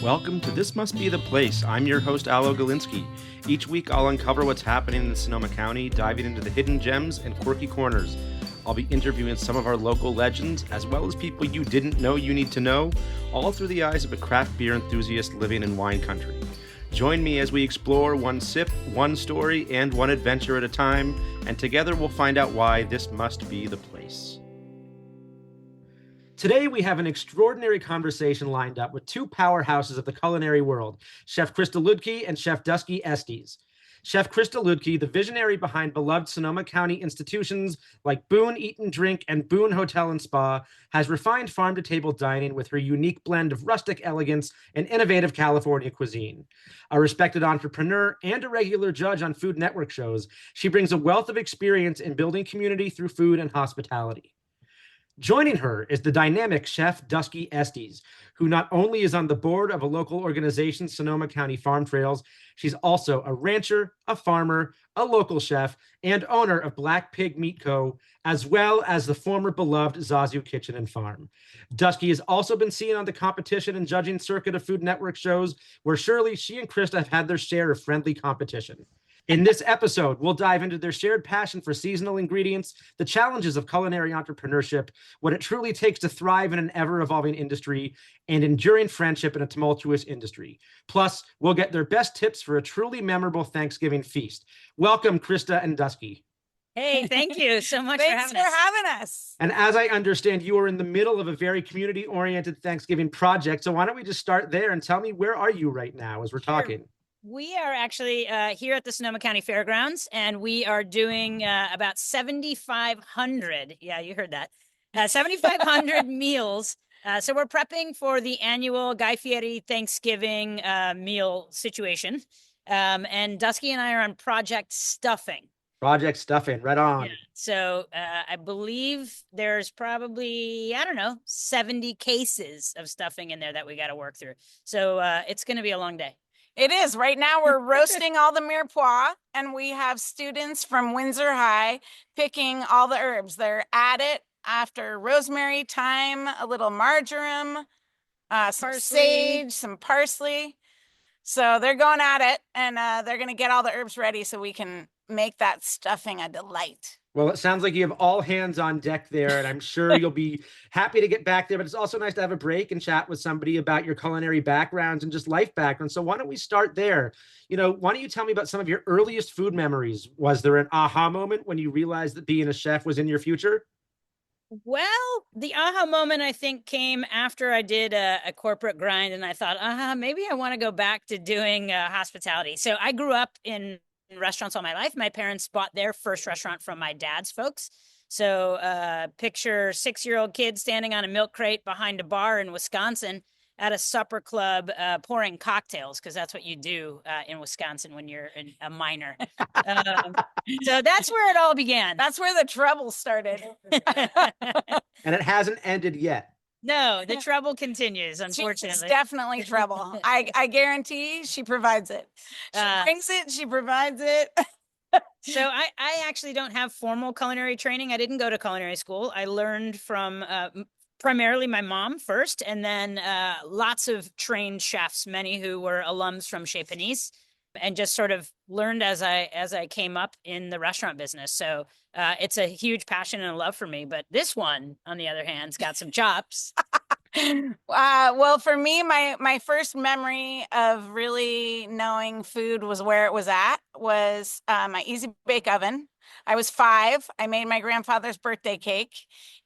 Welcome to This Must Be the Place. I'm your host, Alo Galinsky. Each week, I'll uncover what's happening in Sonoma County, diving into the hidden gems and quirky corners. I'll be interviewing some of our local legends, as well as people you didn't know you need to know, all through the eyes of a craft beer enthusiast living in wine country. Join me as we explore one sip, one story, and one adventure at a time, and together we'll find out why this must be the place. Today, we have an extraordinary conversation lined up with two powerhouses of the culinary world, Chef Crista Luedtke and Chef Duskie Estes. Chef Crista Luedtke, the visionary behind beloved Sonoma County institutions like Boone Eat and Drink and Boone Hotel and Spa, has refined farm-to-table dining with her unique blend of rustic elegance and innovative California cuisine. A respected entrepreneur and a regular judge on Food Network shows, she brings a wealth of experience in building community through food and hospitality. Joining her is the dynamic Chef Duskie Estes, who not only is on the board of a local organization, Sonoma County Farm Trails, she's also a rancher, a farmer, a local chef, and owner of Black Pig Meat Co., as well as the former beloved Zazu Kitchen and Farm. Duskie has also been seen on the competition and judging circuit of Food Network shows, where surely she and Crista have had their share of friendly competition. In this episode, we'll dive into their shared passion for seasonal ingredients, the challenges of culinary entrepreneurship, what it truly takes to thrive in an ever-evolving industry, and enduring friendship in a tumultuous industry. Plus, we'll get their best tips for a truly memorable Thanksgiving feast. Welcome, Crista and Duskie. Hey, thank you so much Thanks for having us. And as I understand, you are in the middle of a very community-oriented Thanksgiving project. So why don't we just start there and tell me, where are you right now as we're talking? We are actually here at the Sonoma County Fairgrounds, and we are doing about 7,500. Yeah, you heard that. 7,500 meals. So we're prepping for the annual Guy Fieri Thanksgiving meal situation. And Duskie and I are on Project Stuffing. Project Stuffing, right on. Yeah. So I believe there's probably, 70 cases of stuffing in there that we got to work through. So it's going to be a long day. It is. Right now we're roasting all the mirepoix, and we have students from Windsor High picking all the herbs. They're at it after rosemary, thyme, a little marjoram, some sage, some parsley. So they're going at it, and they're going to get all the herbs ready so we can make that stuffing a delight. Well, it sounds like you have all hands on deck there, and I'm sure you'll be happy to get back there, but it's also nice to have a break and chat with somebody about your culinary backgrounds and just life backgrounds. So why don't we start there? Why don't you tell me about some of your earliest food memories? Was there an aha moment when you realized that being a chef was in your future? Well, the aha moment, I think, came after I did a corporate grind, and I thought, maybe I want to go back to doing hospitality. So I grew up in restaurants all my life. My parents bought their first restaurant from my dad's folks. So picture 6-year-old kid standing on a milk crate behind a bar in Wisconsin at a supper club pouring cocktails, because that's what you do in Wisconsin when you're a minor. So that's where it all began. That's where the trouble started. And it hasn't ended yet. No, the trouble continues, unfortunately. It's definitely trouble. I guarantee she provides it. She brings it, she provides it. So I actually don't have formal culinary training. I didn't go to culinary school. I learned from primarily my mom first, and then lots of trained chefs, many who were alums from Chez Panisse, and just sort of learned as I came up in the restaurant business. So it's a huge passion and a love for me. But this one, on the other hand, has got some chops. Well, for me, my first memory of really knowing food was where it was at was my Easy Bake Oven. I was 5. I made my grandfather's birthday cake,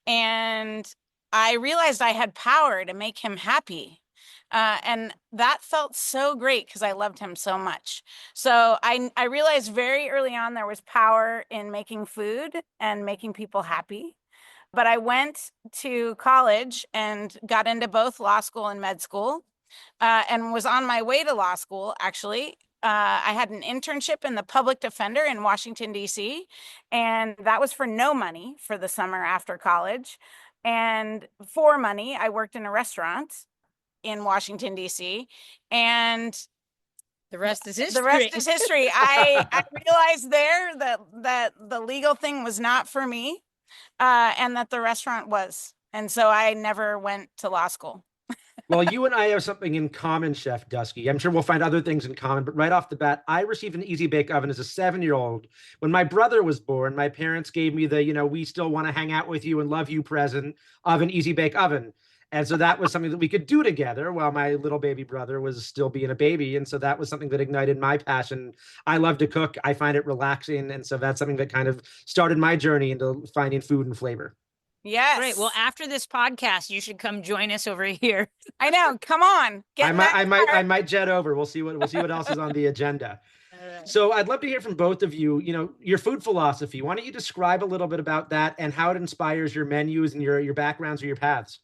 and I realized I had power to make him happy. And that felt so great because I loved him so much. So I realized very early on there was power in making food and making people happy. But I went to college and got into both law school and med school, and was on my way to law school, actually. I had an internship in the public defender in Washington, D.C., and that was for no money for the summer after college. And for money, I worked in a restaurant in Washington, D.C., and the rest is history. The rest is history. I realized there that the legal thing was not for me, and that the restaurant was. And so I never went to law school. Well, you and I have something in common, Chef Dusky. I'm sure we'll find other things in common, but right off the bat, I received an Easy Bake Oven as a 7-year-old. When my brother was born, my parents gave me the, we still want to hang out with you and love you present of an Easy Bake Oven. And so that was something that we could do together while my little baby brother was still being a baby. And so that was something that ignited my passion. I love to cook. I find it relaxing. And so that's something that kind of started my journey into finding food and flavor. Yes. Great. Well, after this podcast, you should come join us over here. I know. Come on. I might jet over. We'll see what else is on the agenda. So I'd love to hear from both of you, your food philosophy. Why don't you describe a little bit about that and how it inspires your menus and your backgrounds or your paths?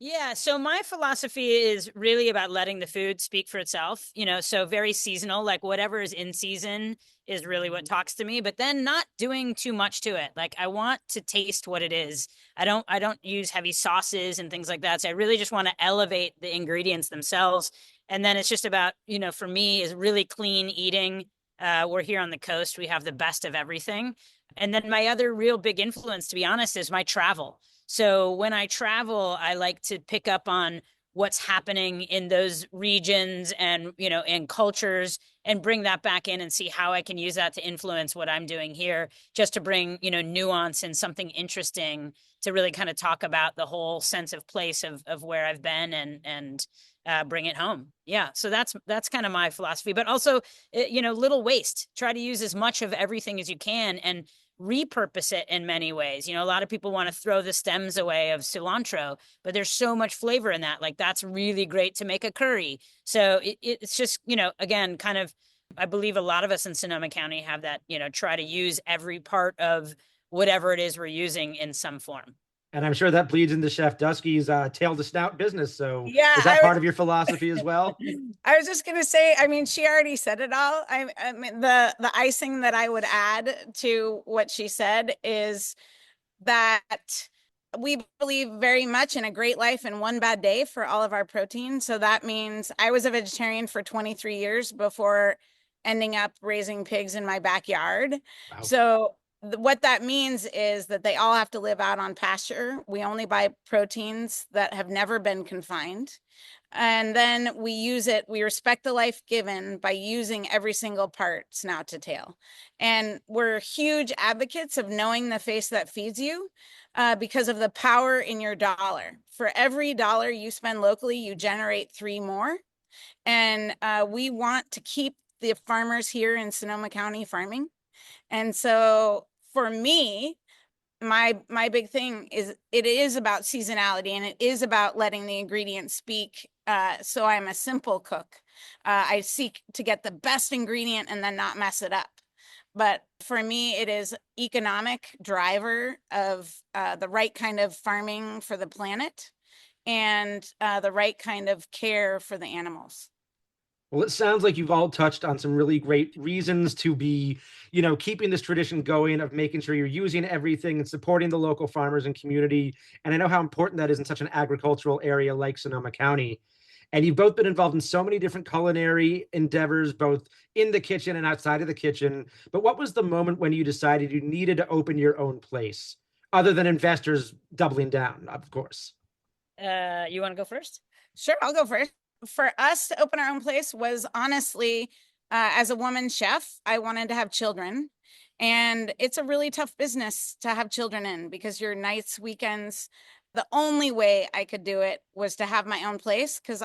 Yeah, so my philosophy is really about letting the food speak for itself, so very seasonal, like whatever is in season is really what talks to me, but then not doing too much to it. Like I want to taste what it is. I don't use heavy sauces and things like that. So I really just want to elevate the ingredients themselves. And then it's just about, for me is really clean eating. We're here on the coast. We have the best of everything. And then my other real big influence, to be honest, is my travel. So when I travel, I like to pick up on what's happening in those regions and, and cultures and bring that back in and see how I can use that to influence what I'm doing here, just to bring, nuance and something interesting to really kind of talk about the whole sense of place of where I've been and bring it home. Yeah. So that's kind of my philosophy, but also, little waste, try to use as much of everything as you can and repurpose it in many ways. A lot of people want to throw the stems away of cilantro, but there's so much flavor in that. Like that's really great to make a curry. So it's just, again, kind of, I believe a lot of us in Sonoma County have that, try to use every part of whatever it is we're using in some form. And I'm sure that bleeds into Chef Dusky's tail to snout business. So yeah, is that part of your philosophy as well? I was just going to say, she already said it all. I mean, the icing that I would add to what she said is that we believe very much in a great life and one bad day for all of our protein. So that means I was a vegetarian for 23 years before ending up raising pigs in my backyard. Wow. So what that means is that they all have to live out on pasture. We only buy proteins that have never been confined. And then we respect the life given by using every single part, snout to tail. And we're huge advocates of knowing the face that feeds you because of the power in your dollar. For every dollar you spend locally, you generate 3 more. And we want to keep the farmers here in Sonoma County farming. And so for me, my big thing is it is about seasonality and it is about letting the ingredients speak. So I'm a simple cook. I seek to get the best ingredient and then not mess it up. But for me, it is economic driver of the right kind of farming for the planet and the right kind of care for the animals. Well, it sounds like you've all touched on some really great reasons to be, keeping this tradition going of making sure you're using everything and supporting the local farmers and community. And I know how important that is in such an agricultural area like Sonoma County. And you've both been involved in so many different culinary endeavors, both in the kitchen and outside of the kitchen. But what was the moment when you decided you needed to open your own place, other than investors doubling down, of course? You want to go first? Sure, I'll go first. For us to open our own place was honestly, as a woman chef, I wanted to have children. And it's a really tough business to have children in because your nights, weekends, the only way I could do it was to have my own place because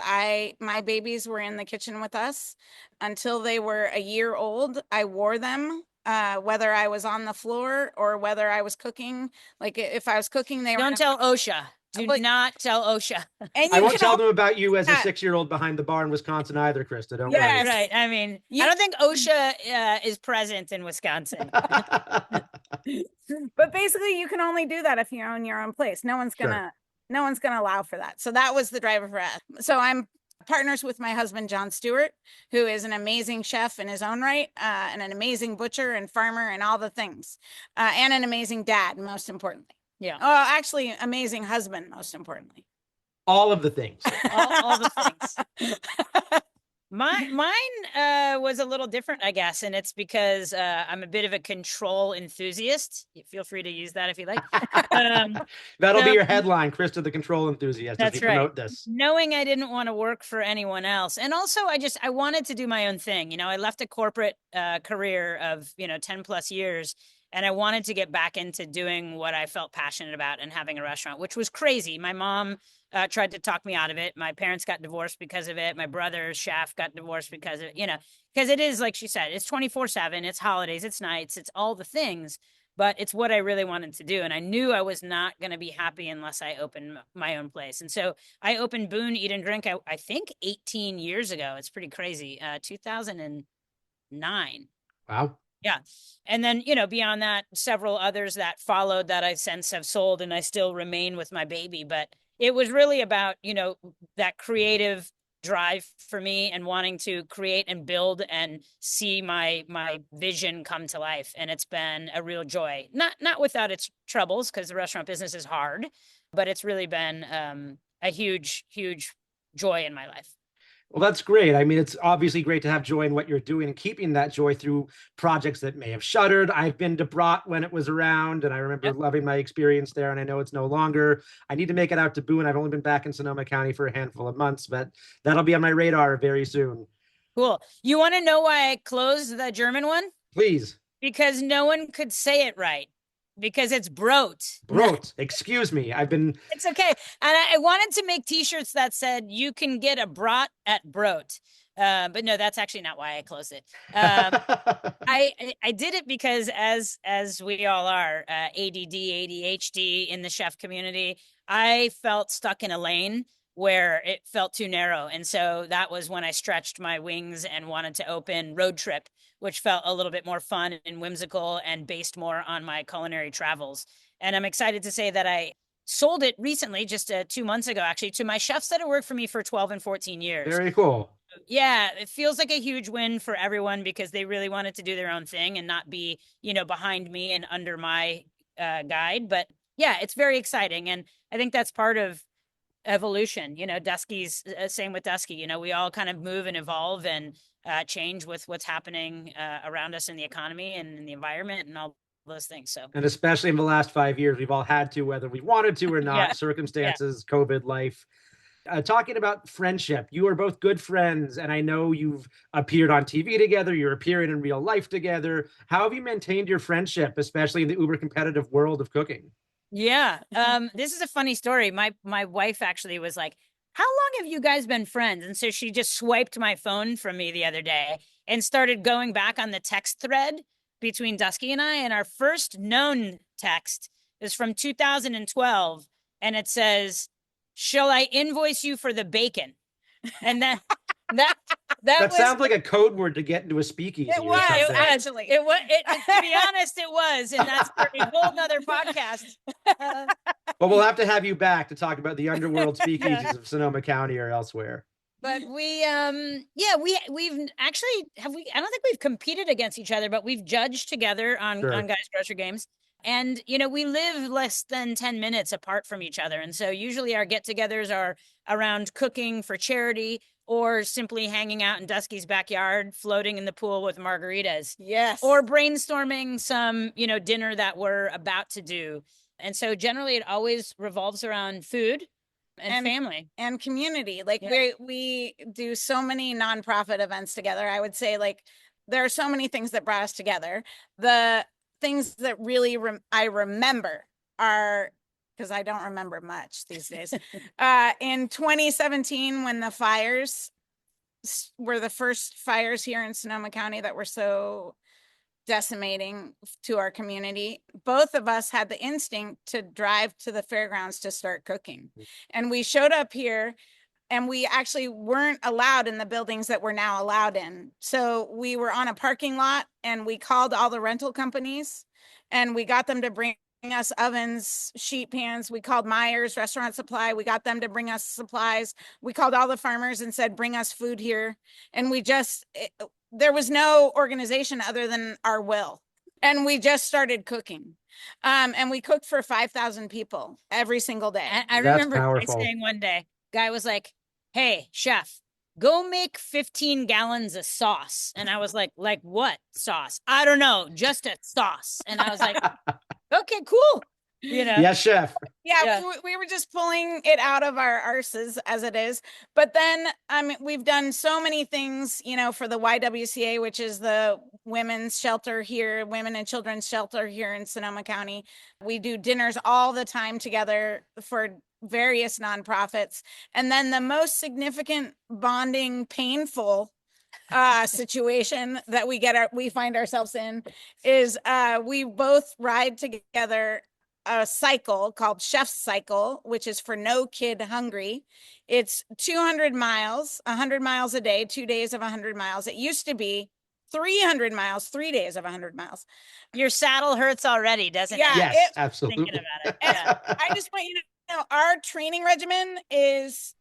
my babies were in the kitchen with us until they were a year old. I wore them, whether I was on the floor or whether I was cooking. Like if I was cooking, they Don't tell OSHA. Do not tell OSHA. And I won't tell them about you as a 6-year-old behind the bar in Wisconsin either, Krista. Don't worry. Right. I mean, I don't think OSHA is present in Wisconsin. But basically, you can only do that if you own your own place. No one's gonna allow for that. So that was the driver for us. So I'm partners with my husband, John Stewart, who is an amazing chef in his own right, and an amazing butcher and farmer and all the things, and an amazing dad, most importantly. Yeah. Oh, actually, amazing husband, most importantly. All of the things. all the things. Mine was a little different, I guess, and it's because I'm a bit of a control enthusiast. Feel free to use that if you like. That'll be so your headline, Crista the Control Enthusiast, as we that's right. promote this. Knowing I didn't want to work for anyone else, and also I wanted to do my own thing. I left a corporate career of 10 plus years, and I wanted to get back into doing what I felt passionate about and having a restaurant, which was crazy. My mom tried to talk me out of it. My parents got divorced because of it. My brother's chef got divorced because of, because it is, like she said, it's 24/7, it's holidays, it's nights, it's all the things, but it's what I really wanted to do. And I knew I was not going to be happy unless I opened my own place. And so I opened Boone Eat and Drink, I think 18 years ago. It's pretty crazy. 2009. Wow. Yeah. And then, beyond that, several others that followed that I since have sold, and I still remain with my baby. But it was really about, that creative drive for me and wanting to create and build and see my vision come to life. And it's been a real joy, not without its troubles, because the restaurant business is hard, but it's really been a huge joy in my life. Well, that's great. I mean, it's obviously great to have joy in what you're doing and keeping that joy through projects that may have shuttered. I've been to Brat when it was around, and I remember loving my experience there, and I know it's no longer. I need to make it out to Boone. I've only been back in Sonoma County for a handful of months, but that'll be on my radar very soon. Cool. You want to know why I closed the German one? Please. Because no one could say it right. Because it's Brot. Brot. Excuse me. It's okay. And I wanted to make t-shirts that said, you can get a brat at Brot. But no, that's actually not why I closed it. I did it because as we all are, ADD, ADHD in the chef community, I felt stuck in a lane where it felt too narrow. And so that was when I stretched my wings and wanted to open Road Trip, which felt a little bit more fun and whimsical and based more on my culinary travels. And I'm excited to say that I sold it recently, just 2 months ago, actually, to my chefs that have worked for me for 12 and 14 years. Very cool. Yeah, it feels like a huge win for everyone because they really wanted to do their own thing and not be, behind me and under my guide. But yeah, it's very exciting. And I think that's part of evolution. Duskie's same with Duskie. We all kind of move and evolve and change with what's happening around us in the economy and in the environment and all those things. So, and especially in the last 5 years, we've all had to, whether we wanted to or not, circumstances, COVID, life. Talking about friendship, you are both good friends, and I know you've appeared on TV together, you're appearing in real life together. How have you maintained your friendship, especially in the uber competitive world of cooking? Yeah. This is a funny story. My wife actually was like, how long have you guys been friends? And so she just swiped my phone from me the other day and started going back on the text thread between Duskie and I. And our first known text is from 2012. And it says, shall I invoice you for the bacon? And that sounds like a code word to get into a speakeasy. It was actually. It was. To be honest, it was, and that's for a whole nother podcast. But we'll have to have you back to talk about the underworld speakeasies of Sonoma County or elsewhere. But we've actually I don't think we've competed against each other, but we've judged together on Guy's Grocery Games. And, we live less than 10 minutes apart from each other. And so usually our get-togethers are around cooking for charity or simply hanging out in Duskie's backyard, floating in the pool with margaritas. Yes. Or brainstorming some, dinner that we're about to do. And so generally it always revolves around food and family. And community. Like we do so many nonprofit events together. I would say there are so many things that brought us together. The things that really I remember are, because I don't remember much these days. In 2017, when the fires were the first fires here in Sonoma County that were so decimating to our community, both of us had the instinct to drive to the fairgrounds to start cooking. And we showed up here, and we actually weren't allowed in the buildings that we're now allowed in. So we were on a parking lot, and we called all the rental companies, and we got them to bring us ovens, sheet pans. We called Myers Restaurant Supply. We got them to bring us supplies. We called all the farmers and said, bring us food here. And there was no organization other than our will. And we just started cooking. And we cooked for 5,000 people every single day. I remember saying one day, Guy was like, hey, chef, go make 15 gallons of sauce. And I was like what sauce? I don't know, just a sauce. And I was like, okay, cool. You know? Yes, chef. Yeah, we were just pulling it out of our arses as it is. But then we've done so many things, you know, for the YWCA, which is the women's shelter here, women and children's shelter here in Sonoma County. We do dinners all the time together for various nonprofits. And then the most significant bonding, painful situation that we find ourselves in is we both ride together a cycle called Chef's Cycle, which is for No Kid Hungry. It's 200 miles, 100 miles a day, 2 days of 100 miles. It used to be 300 miles, 3 days of 100 miles. Your saddle hurts already, doesn't it? Yes, absolutely. Thinking about it. Yeah. I just want you to know our training regimen is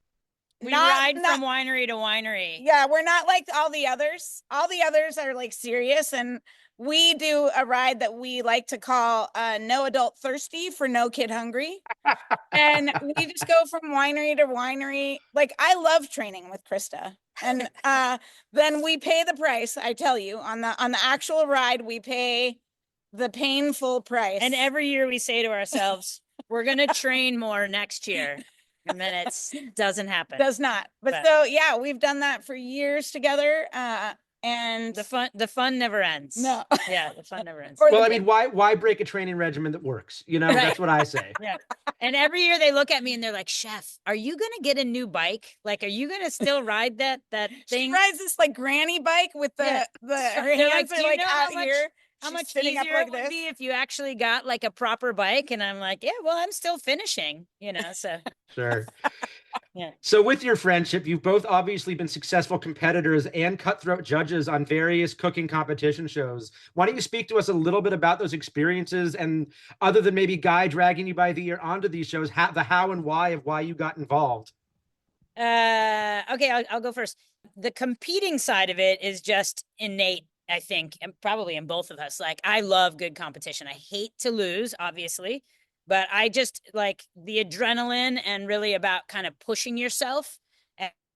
we ride from winery to winery. Yeah, we're not like all the others. All the others are like serious, and we do a ride that we like to call No Adult Thirsty for No Kid Hungry. And we just go from winery to winery. Like, I love training with Crista. And then we pay the price, I tell you, on the actual ride, we pay the painful price. And every year we say to ourselves, we're going to train more next year. And then it doesn't happen. Does not. But so, yeah, we've done that for years together. And the fun never ends. No. Yeah, the fun never ends. Well, I mean, why break a training regimen that works? You know, that's what I say. Yeah. And every year they look at me and they're like, Chef, are you going to get a new bike? Like, are you going to still ride that thing? She rides this like granny bike with her hands are like out here. How much easier it would be if you actually got like a proper bike? And I'm like, yeah, well, I'm still finishing, you know, so. Sure. Yeah. So with your friendship, you've both obviously been successful competitors and cutthroat judges on various cooking competition shows. Why don't you speak to us a little bit about those experiences, and other than maybe Guy dragging you by the ear onto these shows, the how and why of why you got involved? Okay, I'll go first. The competing side of it is just innate, I think, and probably in both of us. Like, I love good competition. I hate to lose, obviously, but I just like the adrenaline and really about kind of pushing yourself.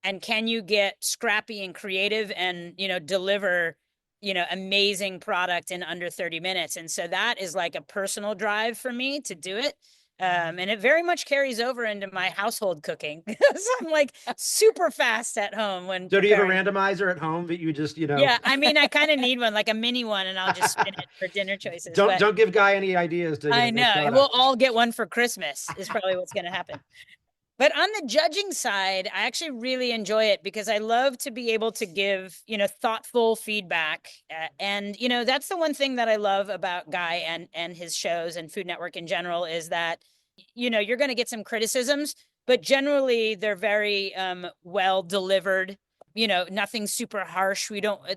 And can you get scrappy and creative and, you know, deliver, you know, amazing product in under 30 minutes. And so that is like a personal drive for me to do it. And it very much carries over into my household cooking. So I'm like super fast at home when. So do you have a randomizer at home that you just, you know? Yeah, I mean, I kind of need one, like a mini one, and I'll just spin it for dinner choices. Don't give Guy any ideas. I know. We'll all get one for Christmas is probably what's going to happen. But on the judging side, I actually really enjoy it because I love to be able to give, you know, thoughtful feedback. And, you know, that's the one thing that I love about Guy and his shows and Food Network in general is that, you know, you're going to get some criticisms, but generally they're very well delivered. You know, nothing super harsh.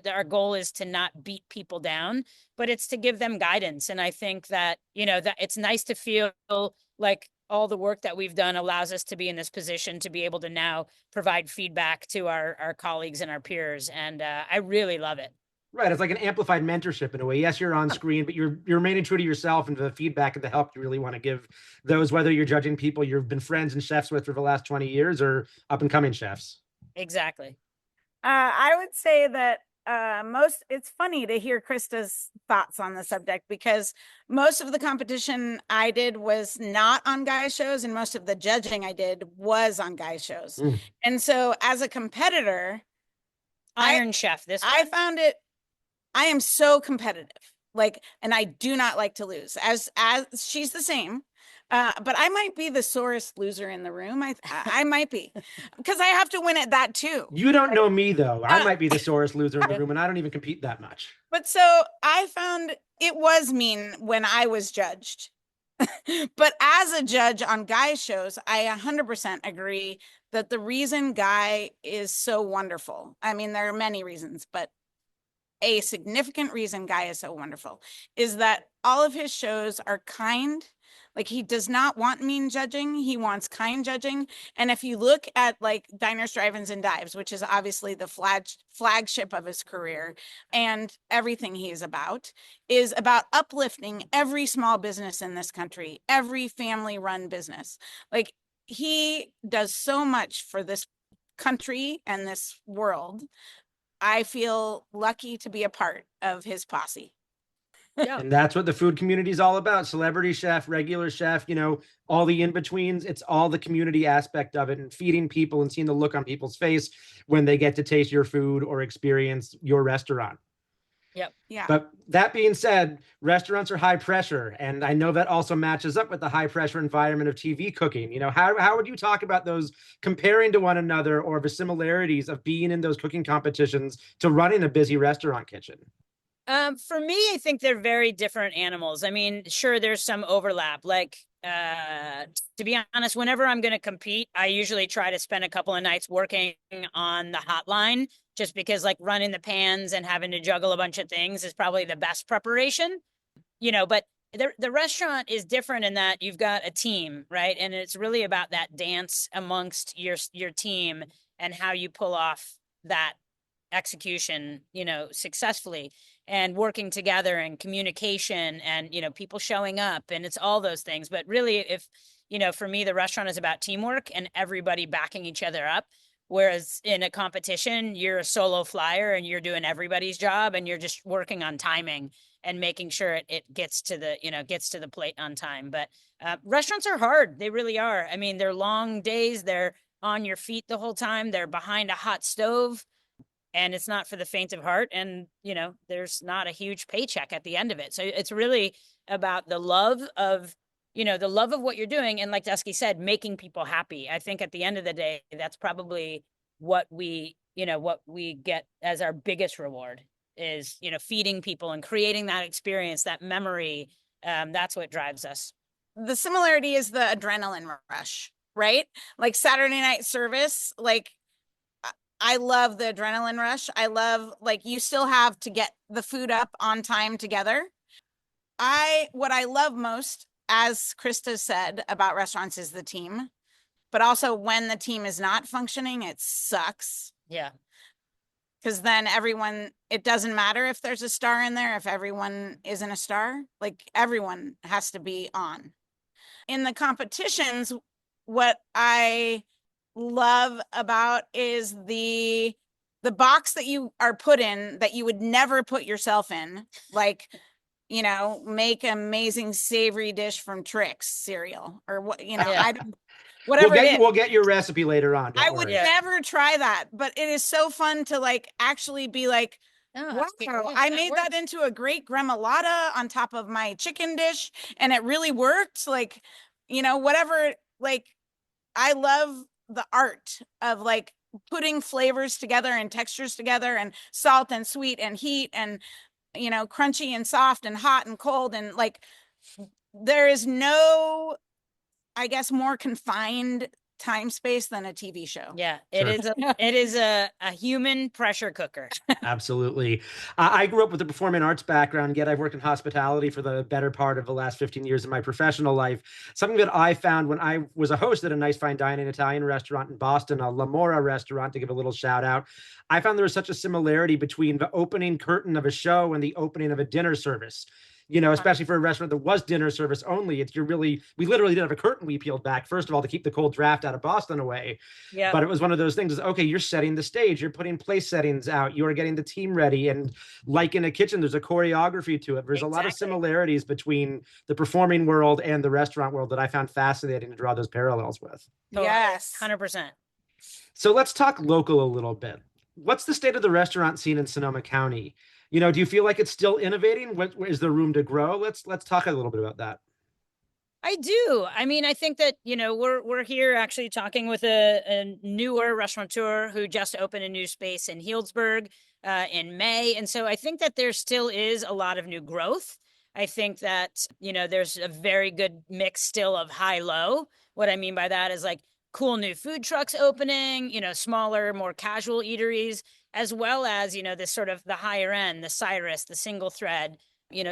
Our goal is to not beat people down, but it's to give them guidance. And I think that, you know, that it's nice to feel like all the work that we've done allows us to be in this position to be able to now provide feedback to our colleagues and our peers. And I really love it. Right. It's like an amplified mentorship in a way. Yes, you're on screen, but you're remaining true to yourself and the feedback and the help you really want to give those, whether you're judging people you've been friends and chefs with for the last 20 years or up and coming chefs. Exactly. I would say that it's funny to hear Crista's thoughts on the subject because most of the competition I did was not on Guy shows and most of the judging I did was on Guy shows. And so as a competitor, Iron Chef, I found it, I am so competitive, like, and I do not like to lose as she's the same. But I might be the sorest loser in the room. I might be because I have to win at that too. You don't know me though. I might be the sorest loser in the room and I don't even compete that much. But so I found it was mean when I was judged. But as a judge on Guy shows, I 100% agree that the reason Guy is so wonderful, I mean, there are many reasons, but a significant reason Guy is so wonderful is that all of his shows are kind. Like, he does not want mean judging. He wants kind judging. And if you look at like Diners, Drive-Ins, and Dives, which is obviously the flagship of his career, and everything he is about uplifting every small business in this country, every family-run business. Like, he does so much for this country and this world, I feel lucky to be a part of his posse. Yeah. And that's what the food community is all about. Celebrity chef, regular chef, all the in-betweens. It's all the community aspect of it, and feeding people and seeing the look on people's face when they get to taste your food or experience your restaurant. Yep. Yeah. But that being said, restaurants are high pressure. And I know that also matches up with the high pressure environment of TV cooking. How would you talk about those comparing to one another, or the similarities of being in those cooking competitions to running a busy restaurant kitchen? For me, I think they're very different animals. I mean, sure, there's some overlap. Like, to be honest, whenever I'm going to compete, I usually try to spend a couple of nights working on the hotline, just because like running the pans and having to juggle a bunch of things is probably the best preparation, but the restaurant is different in that you've got a team, right? And it's really about that dance amongst your team and how you pull off that execution, successfully, and working together and communication and, people showing up, and it's all those things. But really, if, for me, the restaurant is about teamwork and everybody backing each other up. Whereas in a competition, you're a solo flyer and you're doing everybody's job and you're just working on timing and making sure it gets to the plate on time. But restaurants are hard. They really are. I mean, they're long days. They're on your feet the whole time. They're behind a hot stove. And it's not for the faint of heart. And, there's not a huge paycheck at the end of it. So it's really about the love of what you're doing. And like Duskie said, making people happy. I think at the end of the day, that's probably what we get as our biggest reward is, feeding people and creating that experience, that memory. That's what drives us. The similarity is the adrenaline rush, right? Like Saturday night service, like, I love the adrenaline rush. I love, like, you still have to get the food up on time together. What I love most, as Crista said, about restaurants is the team, but also when the team is not functioning, it sucks. Yeah. Because then it doesn't matter if there's a star in there, if everyone isn't a star, like everyone has to be on. In the competitions, what I love about is the box that you are put in that you would never put yourself in, like, make an amazing savory dish from Trix cereal or what, I don't, whatever it is. We'll get your recipe later on. I would never try that, but it is so fun to like actually be like, wow, I made that into a great gremolata on top of my chicken dish and it really worked. Like, whatever, like, I love the art of like putting flavors together and textures together and salt and sweet and heat and, crunchy and soft and hot and cold. And like, there is no, I guess, more confined time space than a TV show. Yeah, it is a human pressure cooker. Absolutely. I grew up with a performing arts background, yet I've worked in hospitality for the better part of the last 15 years of my professional life. Something that I found when I was a host at a nice fine dining Italian restaurant in Boston, a La Mora restaurant, to give a little shout out, I found there was such a similarity between the opening curtain of a show and the opening of a dinner service. Especially for a restaurant that was dinner service only, we literally did have a curtain we peeled back, first of all, to keep the cold draft out of Boston away. Yeah. But it was one of those things is, okay, you're setting the stage, you're putting place settings out, you're getting the team ready. And like in a kitchen, there's a choreography to it. There's a lot of similarities between the performing world and the restaurant world that I found fascinating to draw those parallels with. Yes. 100%. So let's talk local a little bit. What's the state of the restaurant scene in Sonoma County? Do you feel like it's still innovating? Is there room to grow? Let's talk a little bit about that. I do. I mean, I think that, we're here actually talking with a newer restaurateur who just opened a new space in Healdsburg in May. And so I think that there still is a lot of new growth. I think that, there's a very good mix still of high-low. What I mean by that is like cool new food trucks opening, smaller, more casual eateries, as well as, this sort of the higher end, the Cyrus, the single thread,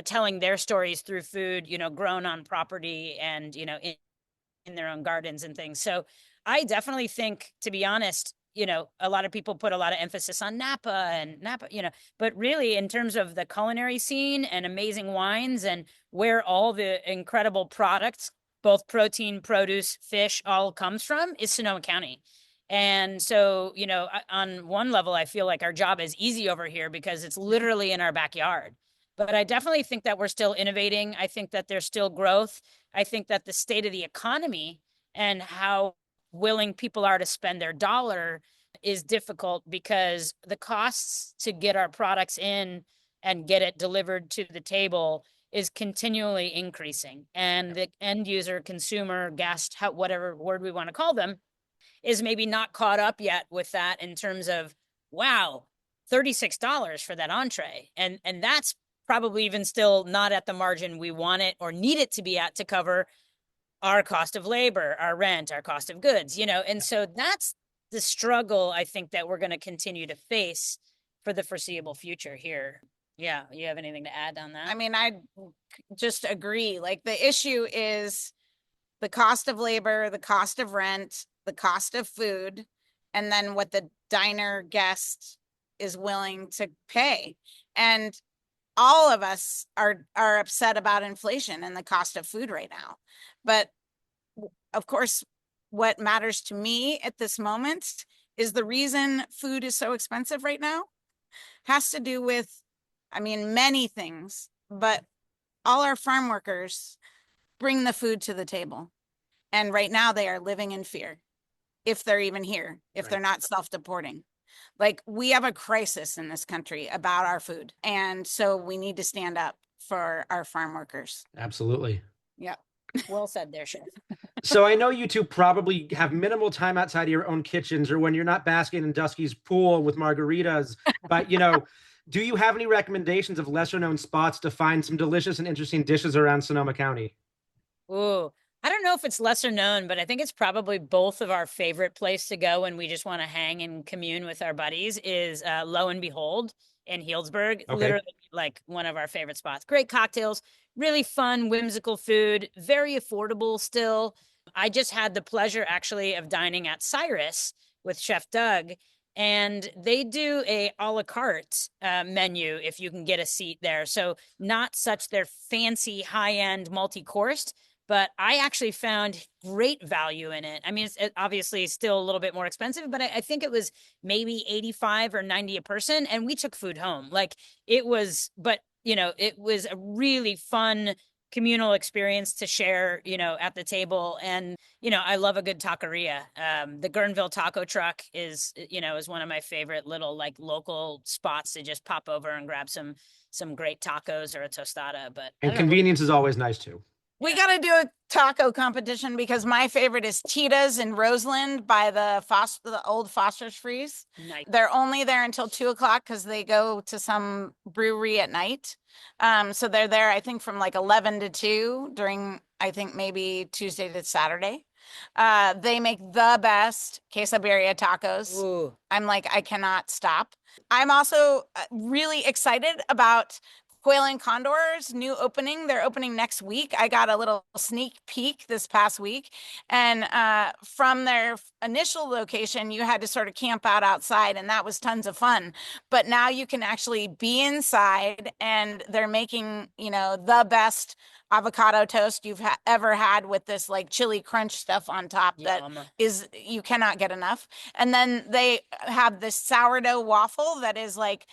telling their stories through food, grown on property and, in their own gardens and things. So I definitely think, to be honest, a lot of people put a lot of emphasis on Napa, but really in terms of the culinary scene and amazing wines and where all the incredible products, both protein, produce, fish, all comes from, is Sonoma County. And so, on one level, I feel like our job is easy over here because it's literally in our backyard. But I definitely think that we're still innovating. I think that there's still growth. I think that the state of the economy and how willing people are to spend their dollar is difficult because the costs to get our products in and get it delivered to the table is continually increasing. And the end user, consumer, guest, whatever word we want to call them, is maybe not caught up yet with that in terms of, wow, $36 for that entree. And that's probably even still not at the margin we want it or need it to be at to cover our cost of labor, our rent, our cost of goods, and so that's the struggle I think that we're going to continue to face for the foreseeable future here. Yeah. You have anything to add on that? I mean, I just agree. Like, the issue is the cost of labor, the cost of rent, the cost of food, and then what the diner guest is willing to pay. And all of us are upset about inflation and the cost of food right now. But of course, what matters to me at this moment is the reason food is so expensive right now has to do with, I mean, many things, but all our farm workers bring the food to the table. And right now they are living in fear, if they're even here, if they're not self-deporting. Like, we have a crisis in this country about our food. And so we need to stand up for our farm workers. Absolutely. Yeah. Well said there, Chef. So I know you two probably have minimal time outside of your own kitchens or when you're not basking in Duskie's pool with margaritas, but do you have any recommendations of lesser known spots to find some delicious and interesting dishes around Sonoma County? Ooh, I don't know if it's lesser known, but I think it's probably both of our favorite place to go when we just want to hang and commune with our buddies is Lo and Behold in Healdsburg. Okay. Literally like one of our favorite spots. Great cocktails, really fun, whimsical food, very affordable still. I just had the pleasure actually of dining at Cyrus with Chef Doug, and they do a la carte menu if you can get a seat there. So not such their fancy high-end multi-coursed, but I actually found great value in it. I mean, it's obviously still a little bit more expensive, but I think it was maybe 85 or 90 a person, and we took food home. Like, it was, but it was a really fun communal experience to share, at the table. And, I love a good taqueria. The Guerneville taco truck is one of my favorite little like local spots to just pop over and grab some great tacos or a tostada. But And convenience is always nice too. We got to do a taco competition because my favorite is Tita's in Roseland by the old Foster's Freeze. Nice. They're only there until 2:00 because they go to some brewery at night. So they're there, I think, from like 11 to 2 during, I think, maybe Tuesday to Saturday. They make the best quesadilla tacos. Ooh. I'm like, I cannot stop. I'm also really excited about Quail and Condor's new opening. They're opening next week. I got a little sneak peek this past week. And from their initial location, you had to sort of camp out outside, and that was tons of fun. But now you can actually be inside, and they're making, the best avocado toast you've ever had with this like chili crunch stuff on top. Yum. That is, you cannot get enough. And then they have this sourdough waffle that is like,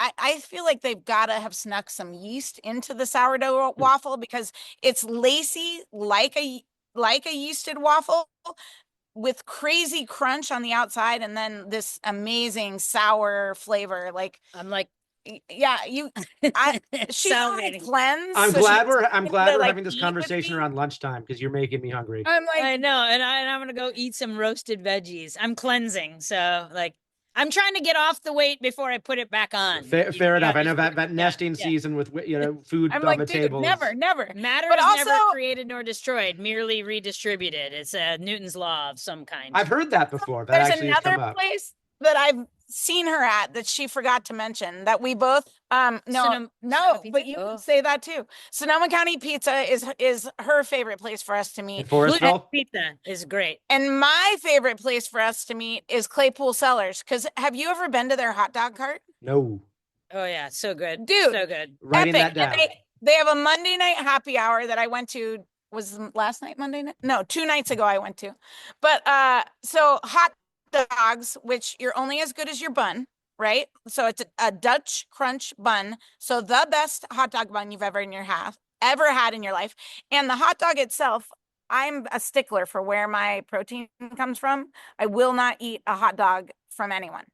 I feel like they've got to have snuck some yeast into the sourdough waffle because it's lacy like a yeasted waffle with crazy crunch on the outside and then this amazing sour flavor. Like, I'm like, yeah, she's already cleansed. I'm so glad we're like, having this conversation around lunchtime because you're making me hungry. I'm like, I know, and I'm gonna go eat some roasted veggies. I'm cleansing, so like, I'm trying to get off the weight before I put it back on. Fair enough. I know that nesting season with food I'm on like, the dude, table. never. Matter But is also, never created nor destroyed, merely redistributed. It's a Newton's law of some kind. I've heard that before. That there's actually has come another up. place that I've seen her at that she forgot to mention that we both Sonoma but you Oh. can say that too. Sonoma County Pizza is her favorite place for us to In meet. Forestville? Pizza is great. And my favorite place for us to meet is Claypool Cellars. Because have you ever been to their hot dog cart? No. Oh yeah, so good, Dude, so good. Writing Epic. that down. And they have a Monday night happy hour that I went to. Was last night Monday night? No, 2 nights ago I went to. But so hot dogs, which you're only as good as your bun, right? So it's a Dutch crunch bun. So the best hot dog bun you've ever ever had in your life. And the hot dog itself, I'm a stickler for where my protein comes from. I will not eat a hot dog from anyone.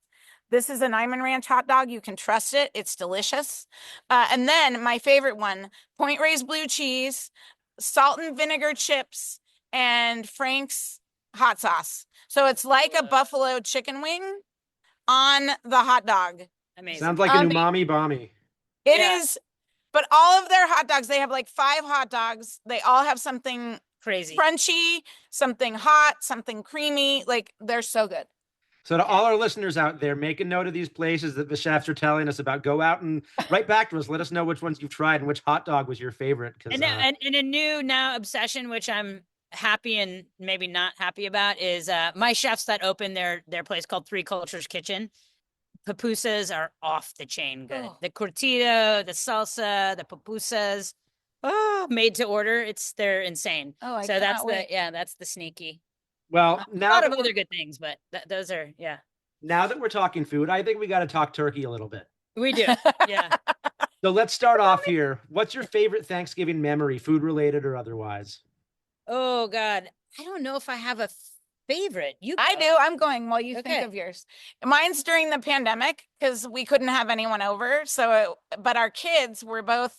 This is a Nyman Ranch hot dog. You can trust it. It's delicious. And then my favorite one, Point Raised blue cheese, salt and vinegar chips, and Frank's hot sauce. So it's like a buffalo chicken wing on the hot dog. Amazing. Sounds like an umami bommy. It is, but all of their hot dogs, they have like 5 hot dogs. They all have something crazy, crunchy, something hot, something creamy. Like, they're so good. So to all our listeners out there, make a note of these places that the chefs are telling us about. Go out and write back to us. Let us know which ones you've tried and which hot dog was your favorite. And a new now obsession, which I'm happy and maybe not happy about, is my chefs that open their place called Three Cultures Kitchen. Pupusas are off the chain good. The curtido, the salsa, the pupusas, made to order. They're insane. Oh, so that's the sneaky. Well, now a lot of other good things, but those are, Now that we're talking food, I think we got to talk turkey a little bit. We do. Yeah. So let's start off here. What's your favorite Thanksgiving memory, food related or otherwise? Oh God. I don't know if I have a favorite. I do. I'm going while you think of yours. Mine's during the pandemic because we couldn't have anyone over. But our kids were both,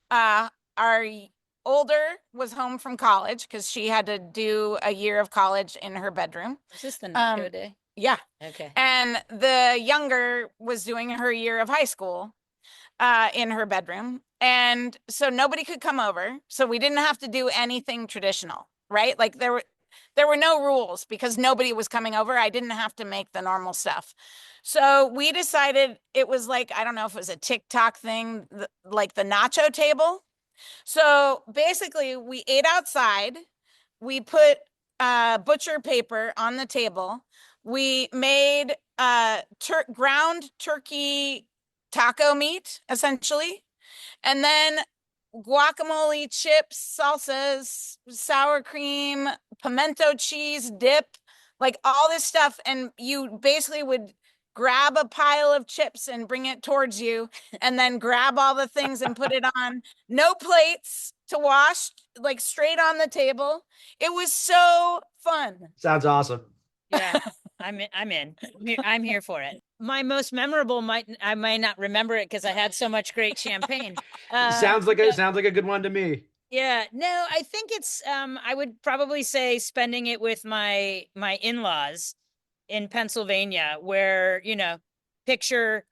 our older was home from college because she had to do a year of college in her bedroom. Is this the nacho day? Yeah. Okay. And the younger was doing her year of high school in her bedroom. And so nobody could come over. So we didn't have to do anything traditional, right? Like there were no rules because nobody was coming over. I didn't have to make the normal stuff. So we decided it was like, I don't know if it was a TikTok thing, like the nacho table. So basically we ate outside. We put butcher paper on the table. We made ground turkey taco meat, essentially. And then guacamole, chips, salsas, sour cream, pimento cheese, dip, like all this stuff. And you basically would grab a pile of chips and bring it towards you and then grab all the things and put it on. No plates to wash, like straight on the table. It was so fun. Sounds awesome. Yeah, I'm in. I'm here for it. My most memorable I might not remember it because I had so much great champagne. Sounds like a good one to me. Yeah, no, I think it's I would probably say spending it with my in-laws in Pennsylvania, where, picture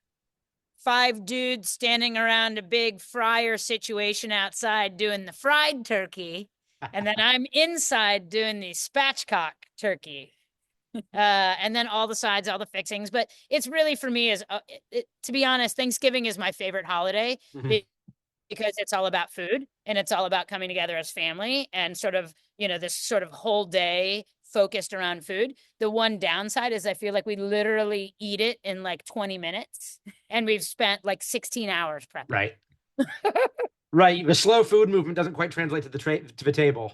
5 dudes standing around a big fryer situation outside doing the fried turkey, and then I'm inside doing the spatchcock turkey. And then all the sides, all the fixings. But it's really, for me, to be honest, Thanksgiving is my favorite holiday because it's all about food and it's all about coming together as family and sort of, this sort of whole day focused around food. The one downside is I feel like we literally eat it in like 20 minutes and we've spent like 16 hours prepping. Right. Right. The slow food movement doesn't quite translate to the table.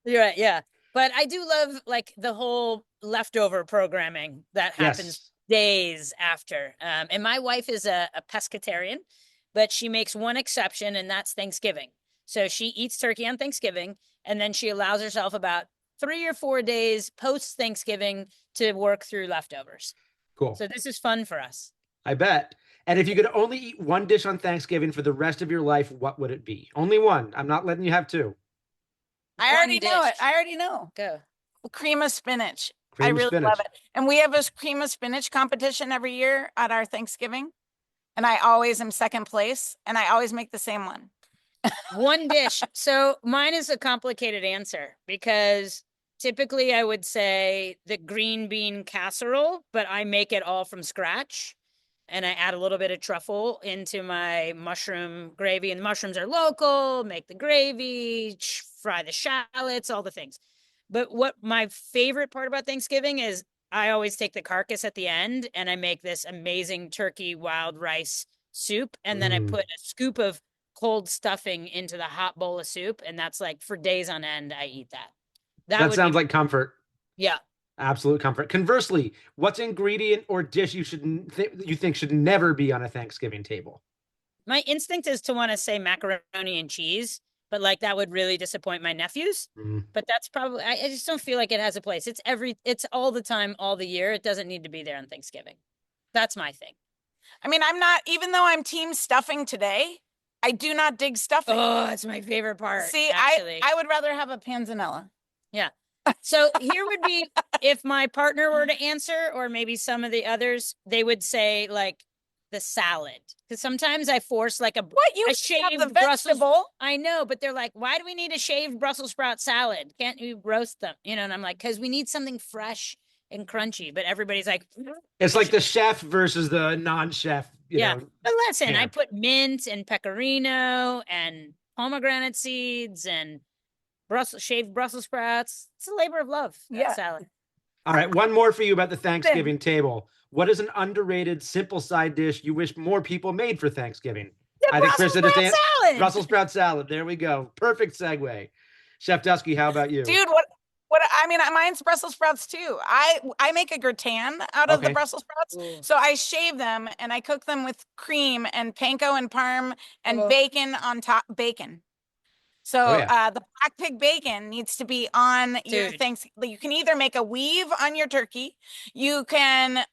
Right. Yeah. But I do love like the whole leftover programming that happens days after. And my wife is a pescatarian, but she makes one exception, and that's Thanksgiving. So she eats turkey on Thanksgiving, and then she allows herself about 3 or 4 days post Thanksgiving to work through leftovers. Cool. So this is fun for us. I bet. And if you could only eat one dish on Thanksgiving for the rest of your life, what would it be? Only one. I'm not letting you have 2. I already know it. I already know. Go. Cream of spinach. Cream I really spinach. love it. And we have a cream of spinach competition every year at our Thanksgiving. And I always am second place. And I always make the same one. One dish. So mine is a complicated answer because typically I would say the green bean casserole, but I make it all from scratch. And I add a little bit of truffle into my mushroom gravy. And the mushrooms are local, make the gravy, fry the shallots, all the things. But what my favorite part about Thanksgiving is I always take the carcass at the end and I make this amazing turkey wild rice soup. And then I put a scoop of cold stuffing into the hot bowl of soup. And that's like for days on end, I eat that. That sounds like comfort. Yeah. Absolute comfort. Conversely, what's ingredient or dish you think should never be on a Thanksgiving table? My instinct is to want to say macaroni and cheese, but like that would really disappoint my nephews. Mm. But that's probably, I just don't feel like it has a place. It's all the time, all the year. It doesn't need to be there on Thanksgiving. That's my thing. I mean, I'm not, even though I'm team stuffing today, I do not dig stuffing. Oh, it's my favorite part. See, actually. I would rather have a panzanella. Yeah. So here would be, if my partner were to answer, or maybe some of the others, they would say like the salad. Because sometimes I force like a shaved have the vegetable. Brussels. I know, but they're like, why do we need a shaved Brussels sprout salad? Can't you roast them? You know, and I'm like, because we need something fresh and crunchy. But everybody's like, it's like the chef versus the non-chef. You know. But listen, I put mint and pecorino and pomegranate seeds and shaved Brussels sprouts. It's a labor of love. That salad. All right, one more for you about the Thanksgiving table. What is an underrated, simple side dish you wish more people made for Thanksgiving? I think Brussels sprout salad. Brussels sprout salad. There we go. Perfect segue. Chef Duskie, how about you? Dude, what I mean, mine's Brussels sprouts too. I make a gratin out of the Brussels sprouts. So I shave them and I cook them with cream and panko and parm and bacon on top. Bacon. So the black pig bacon needs to be on your Thanksgiving. You can either make a weave on your turkey. You can